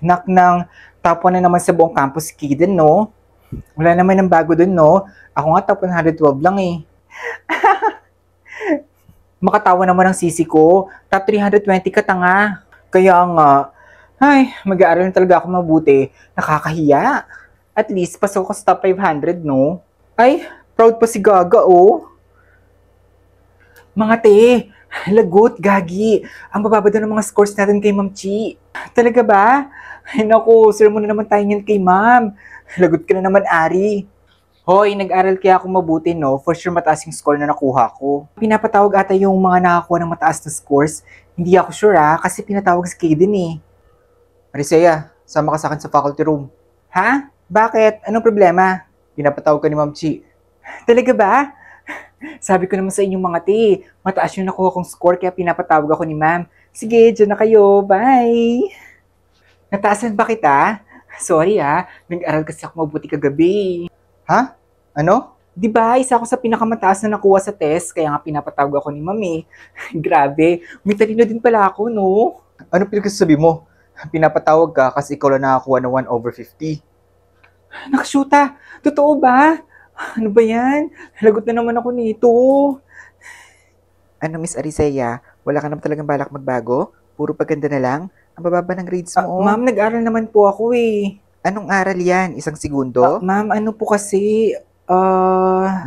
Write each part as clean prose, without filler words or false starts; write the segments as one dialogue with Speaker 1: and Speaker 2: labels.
Speaker 1: Nak ng top 1 na naman sa buong campus Kiden, no? Wala naman ng bago dun, no? Ako nga top 112 lang eh. Makatawa naman ang sisi ko. Top 320 ka tanga. Kaya nga, ay, mag-aaral na talaga ako mabuti. Nakakahiya. At least, pasok ko sa top 500, no? Ay, proud pa si Gaga, oh. Mga te, lagot, gagi. Ang bababa daw ng mga scores natin kay Ma'am Chi. Talaga ba? Ay, naku, sir mo na naman tayo niyan kay Ma'am. Lagot ka na naman, Ari. Hoy, nag-aral kaya ako mabuti, no? For sure mataas yung score na nakuha ko. Pinapatawag ata yung mga nakakuha ng mataas na scores. Hindi ako sure kasi pinatawag si Kaden eh. Marisea, sama ka sa akin sa faculty room. Ha? Bakit? Anong problema? Pinapatawag ka ni Ma'am Chi. Talaga ba? Sabi ko naman sa inyong mga te, mataas yung nakuha kong score kaya pinapatawag ako ni Ma'am. Sige, dyan na kayo. Bye! Nataasan ba kita? Sorry nag-aral kasi ako mabuti kagabi. Ha? Ano? Di ba, isa ako sa pinakamataas na nakuha sa test, kaya nga pinapatawag ako ni Mami. Grabe, may talino din pala ako, no? Ano pinagsasabi mo? Pinapatawag ka kasi ikaw lang nakakuha ng 1/50. Nakashuta, totoo ba? Ano ba yan? Lagot na naman ako nito. Ano, Miss Arisea? Wala ka naman talagang balak magbago? Puro paganda na lang? Ang bababa ng grades mo. Ma'am, nag-aral naman po ako eh. Anong aral yan? Isang segundo? Ma'am, ano po kasi,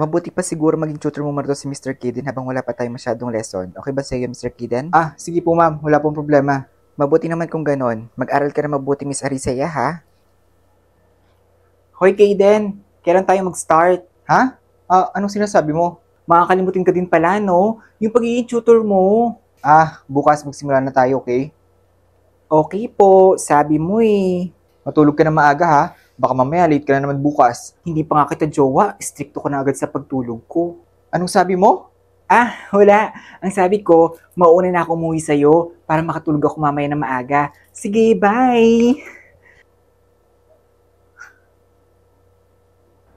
Speaker 1: mabuti pa siguro maging tutor mo marito si Mr. Kiden habang wala pa tayong masyadong lesson. Okay ba sa'yo, Mr. Kiden? Sige po ma'am. Wala pong problema. Mabuti naman kung ganon. Mag-aral ka na mabuti, Miss Arisea, ha? Hoy, Kiden. Kailan tayo mag-start? Ha? Anong sinasabi mo? Makakalimutin ka din pala, no? Yung pagiging tutor mo. Bukas magsimula na tayo, okay? Okay po. Sabi mo eh. Matulog ka na maaga ha. Baka mamaya late ka na naman bukas. Hindi pa nga kita jowa. Stricto ka na agad sa pagtulog ko. Anong sabi mo? Wala. Ang sabi ko, mauna na ako umuwi sa'yo para makatulog ako mamaya na maaga. Sige, bye!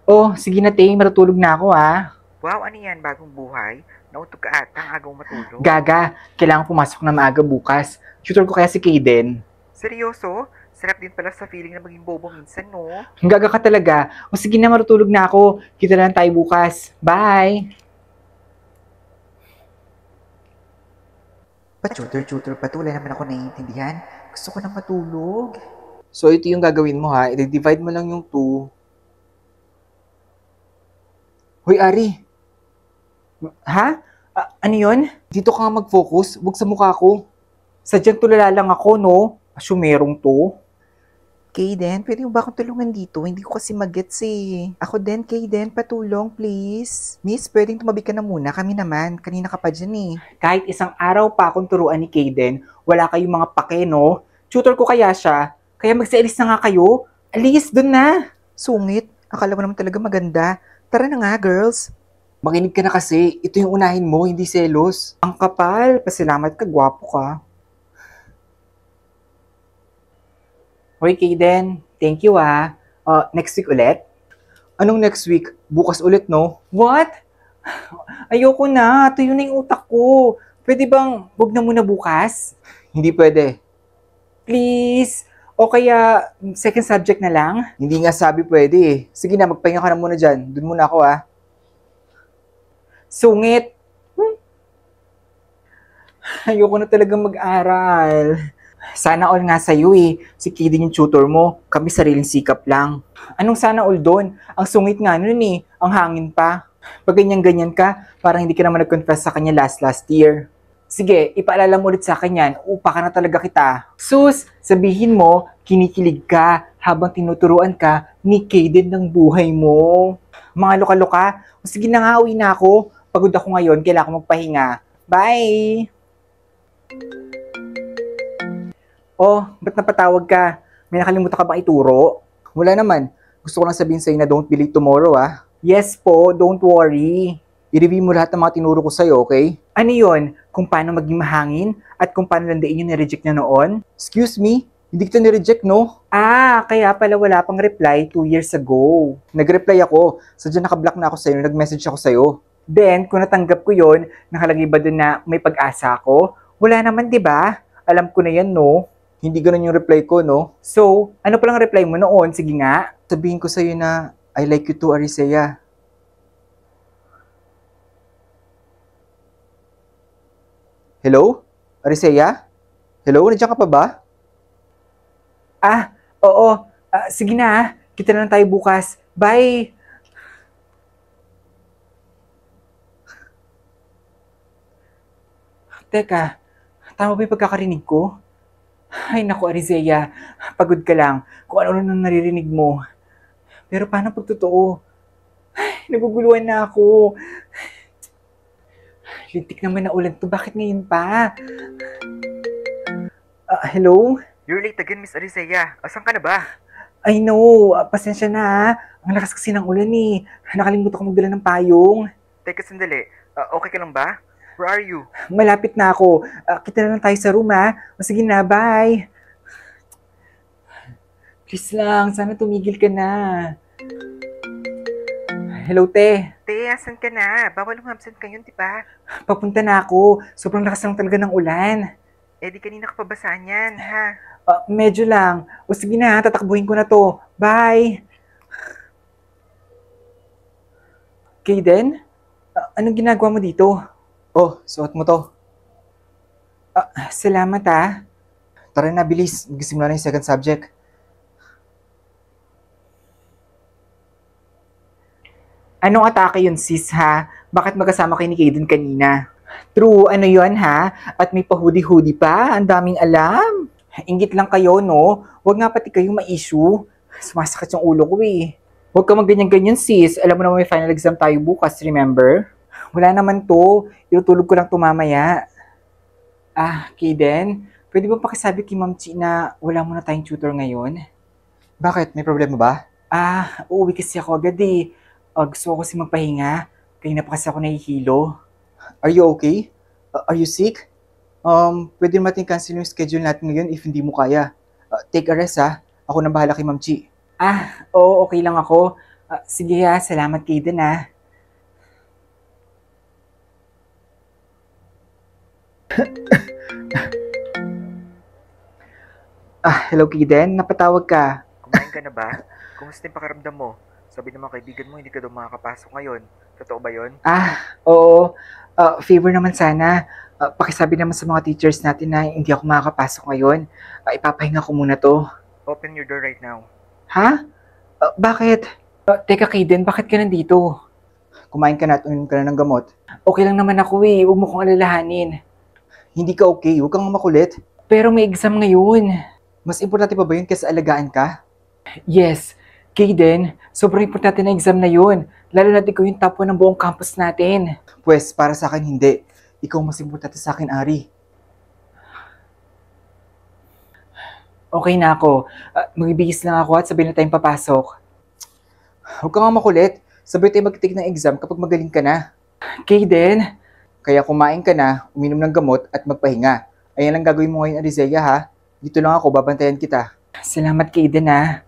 Speaker 1: Oh, sige na te. Matutulog na ako ha. Wow, ano yan? Bagong buhay? Nautog ka ata. Ang agaw matulog. Gaga, kailangan pumasok na maaga bukas. Tutor ko kaya si Kaden. Seryoso? Sarap din pala sa feeling na maging bobo minsan, no? Gaga ka talaga. O sige na, matutulog na ako. Kita lang tayo bukas. Bye! Pa-tutor, patuloy naman ako naiintindihan. Gusto ko na matulog. So, ito yung gagawin mo ha. I-divide mo lang yung 2. Hoy, Ari! Ha? Ano yun? Dito ka nga mag-focus. Huwag sa mukha ko. Sadyang tulala lang ako, no? Asyumerong to. Kaden, pwede mo ba akong tulungan dito? Hindi ko kasi mag-gets eh. Ako din, Kaden, patulong, please. Miss, pwedeng tumabi ka na muna. Kami naman, kanina ka pa dyan eh. Kahit isang araw pa akong turuan ni Kaden, wala kayong mga pake, no? Tutor ko kaya siya. Kaya magsialis na nga kayo. Alis, dun na. Sungit, akala mo naman talaga maganda. Tara na nga, girls. Makinig ka na kasi. Ito yung unahin mo, hindi selos. Ang kapal. Pasalamat ka, gwapo ka. Hoy, Kaden. Thank you next week ulit? Anong next week? Bukas ulit, no? What? Ayoko na. Tuyo na yung utak ko. Pwede bang wag na muna bukas? Hindi pwede. Please. O kaya second subject na lang? Hindi nga sabi pwede eh. Sige na, magpahinga ka na muna dyan. Doon muna ako Sungit. Ayoko na talaga mag-aral. Sana all nga sa'yo eh. Si Kaden yung tutor mo. Kami sariling sikap lang. Anong sana all doon? Ang sungit nga nun eh. Ang hangin pa. Pag ganyan-ganyan ka, parang hindi ka naman nag-confess sa kanya last year. Sige, ipaalala mo ulit sa akin yan. Upa ka na talaga kita. Sus, sabihin mo, kinikilig ka habang tinuturuan ka ni Kaden ng buhay mo. Mga loka-loka. O sige na nga, uwi na ako. Pagod ako ngayon, kailangan ko magpahinga. Bye! Oh, ba't napatawag ka? May nakalimutan ka bang ituro? Wala naman. Gusto ko lang sabihin sa'yo na don't be late tomorrow Yes po, don't worry. I-review mo lahat ng mga tinuro ko sa'yo, okay? Ano yon? Kung paano maging mahangin at kung paano landain yung nireject na noon? Excuse me? Hindi kita nireject, no? Kaya pala wala pang reply 2 years ago. Nag-reply ako. Sadya nakablock na ako sa'yo, nag-message ako sa'yo. Then, kung natanggap ko yon, nakalagay ba dun na may pag-asa ako? Wala naman, di ba? Alam ko na yan, no? Hindi ganun yung reply ko, no? So, ano palang reply mo noon? Sige nga. Sabihin ko sa'yo na, I like you too, Arisea. Hello? Arisea? Hello? Nandiyan ka pa ba? Ah, oo. Sige na. Kita na lang tayo bukas. Bye! Teka, tama ba yung pagkakarinig ko? Ay naku, Arizea, pagod ka lang kung ano nang naririnig mo. Pero paano pag totoo? Ay, naguguluhan na ako. Lintik naman na ulan to, bakit ngayon pa? Hello?
Speaker 2: You're late again, Miss Arisea. Asan ka na ba?
Speaker 1: I know, pasensya na ha. Ang lakas kasi ng ulan eh. Nakalimutan ko magdala ng payong.
Speaker 2: Teka sandali. Okay ka lang ba? Where are you?
Speaker 1: Malapit na ako. Kita na lang tayo sa room ha. O sige na, bye. Please lang, sana tumigil ka na. Hello, te.
Speaker 2: Te, asan ka na? Bawal umabsent ngayon, di ba?
Speaker 1: Papunta na ako. Sobrang lakas lang talaga ng ulan.
Speaker 2: Eh di kanina ka pa basaan yan, ha?
Speaker 1: Medyo lang. O sige na, tatakbuhin ko na to. Bye! Kaden? Anong ginagawa mo dito? Oh, suot mo to. Salamat ah. Tara na, bilis. Magsimula na yung second subject. Anong atake yun, sis ha? Bakit magkasama kayo ni Kaden kanina? True, ano yun ha? At may pa-hoodie-hoodie pa? Ang daming alam. Ingit lang kayo, no? Huwag nga pati kayo ma-issue. Sumasakit yung ulo ko eh. Huwag ka magganyan-ganyan, sis. Alam mo naman may final exam tayo bukas, remember? Wala naman to. Itutulog ko lang to mamaya. Kaden, pwede ba pakisabi kay Ma'am Chi na wala muna tayong tutor ngayon? Bakit? May problema ba? Uuwi kasi ako agad eh. Gusto ko kasi magpahinga. Kaya na pa kasi ako nahihilo. Are you okay? Are you sick? Pwede natin cancel yung schedule natin ngayon if hindi mo kaya. Take a rest ha. Ako na bahala kay Ma'am Chi. Oo, okay lang ako. Sige ha, salamat Kaden ha. Hello Kaden, napatawag ka.
Speaker 2: Kumain ka na ba? Kumusta yung pakiramdam mo? Sabi ng mga kaibigan mo, hindi ka daw makakapasok ngayon. Totoo ba yun?
Speaker 1: Oo. Favor naman sana. Pakisabi naman sa mga teachers natin na hindi ako makakapasok ngayon. Ipapahinga ko muna to.
Speaker 2: Open your door right now.
Speaker 1: Ha? Bakit? Teka Kaden, bakit ka nandito? Kumain ka na at uminom ka na ng gamot. Okay lang naman ako eh. Huwag mo kong alalahanin. Hindi ka okay. Huwag kang makulit. Pero may exam ngayon. Mas importante pa ba yun kaysa alagaan ka? Yes. Kaden, sobrang importante na exam na yun. Lalo na ikaw yung top 1 ng buong campus natin. Pwes, para sa akin hindi. Ikaw mas importante sa akin, Ari. Okay na ako. Magbibihis lang ako at sabay na tayong papasok. Huwag ka nga makulit. Sabay tayo mag-take ng exam kapag magaling ka na. Kaden, kaya kumain ka na, uminom ng gamot at magpahinga. Ayan lang gagawin mo ngayon, Arizea ha. Dito lang ako, babantayan kita. Salamat, Kaden ha.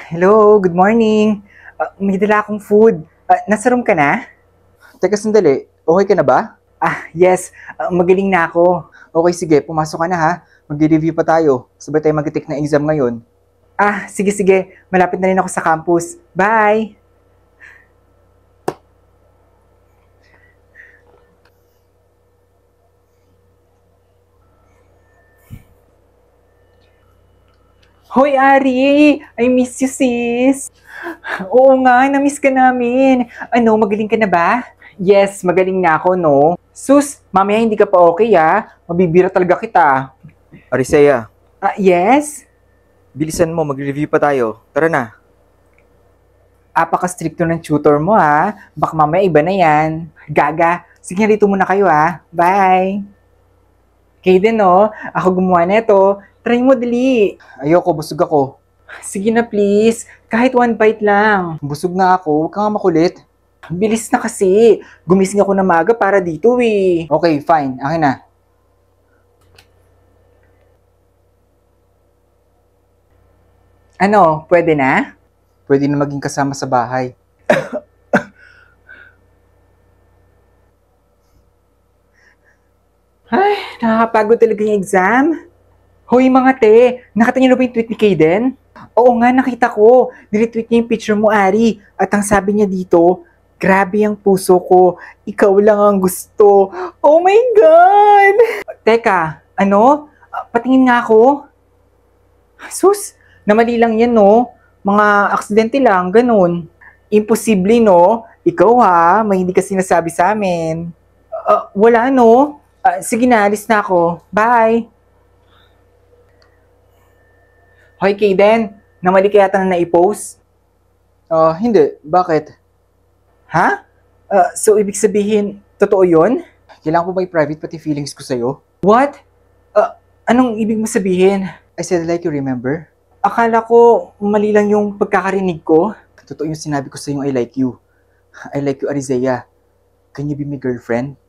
Speaker 1: Hello, good morning. May dala akong food. Nasa room ka na? Teka sandali, okay ka na ba? Yes, magaling na ako. Okay, sige, pumasok ka na ha. Mag-review pa tayo. Sabay tayo mag-take na exam ngayon. Sige. Malapit na rin ako sa campus. Bye! Hoy, Ari! I miss you, sis! Oo nga, na-miss ka namin. Ano, magaling ka na ba? Yes, magaling na ako, no? Sus, mamaya hindi ka pa okay, Mabibira talaga kita.
Speaker 2: Arisea,
Speaker 1: Yes?
Speaker 2: bilisan mo, mag-review pa tayo. Tara na.
Speaker 1: Apaka-stricto ng tutor mo, Baka mamaya iba na yan. Gaga. Sige, rito muna kayo, Bye! Kaden, no? Ako gumawa nito. Try mo, dali. Ayoko, busog ako. Sige na, please. Kahit one bite lang. Busog na ako. Huwag ka nga makulit. Bilis na kasi. Gumising ako na maaga para dito, eh. Okay, fine. Akin na. Ano, pwede na? Pwede na maging kasama sa bahay. Ay, nakakapagod talaga yung exam. Hoy mga te, nakita niyo na ba yung tweet ni Kaden? Oo nga, nakita ko. Niretweet niya yung picture mo, Ari. At ang sabi niya dito, grabe ang puso ko. Ikaw lang ang gusto. Oh my God! Teka, ano? Patingin nga ako. Sus, namali lang yan, no? Mga aksidente lang, ganun. Imposible, no? Ikaw ha, may hindi ka sinasabi sa amin. Wala, no? Sige na, alis na ako. Bye! Hoy, Kaden, namali kaya yata na naipost? Hindi. Bakit? Ha? So, ibig sabihin, totoo yon? Kailangan ko ba i-private pati feelings ko sa'yo? What? Anong ibig mo sabihin? I said like you remember? Akala ko mali lang yung pagkakarinig ko. Totoo yung sinabi ko sa yung I like you. I like you, Arizea. Can you be my girlfriend?